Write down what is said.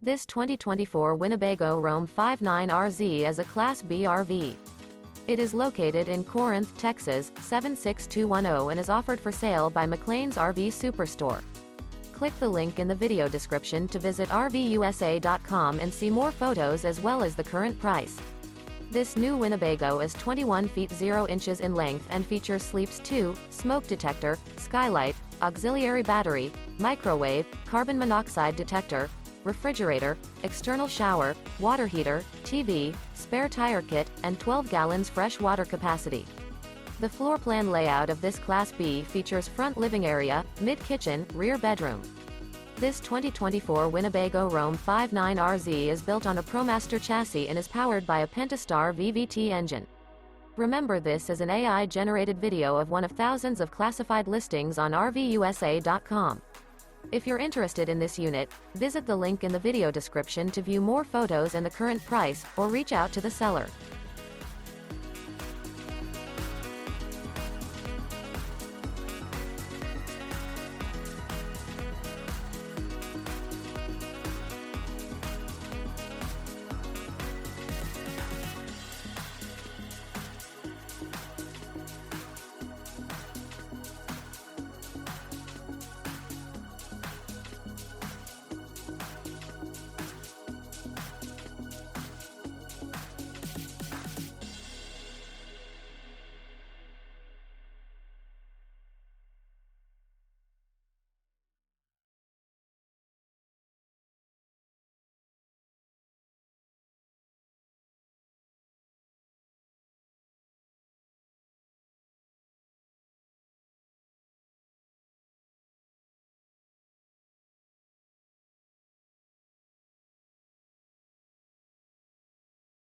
This 2024 Winnebago Roam 59RZ is a Class B RV. It is located in Corinth, Texas, 76210 and is offered for sale by McClain's RV Superstore. Click the link in the video description to visit RVUSA.com and see more photos as well as the current price. This new Winnebago is 21 feet 0 inches in length and features sleeps 2, smoke detector, skylight, auxiliary battery, microwave, carbon monoxide detector, refrigerator, external shower, water heater, TV, spare tire kit, and 12 gallons fresh water capacity. The floor plan layout of this Class B features front living area, mid-kitchen, rear bedroom. This 2024 Winnebago Roam 59RZ is built on a ProMaster chassis and is powered by a Pentastar VVT engine. Remember, this is an AI-generated video of one of thousands of classified listings on RVUSA.com. If you're interested in this unit, visit the link in the video description to view more photos and the current price, or reach out to the seller.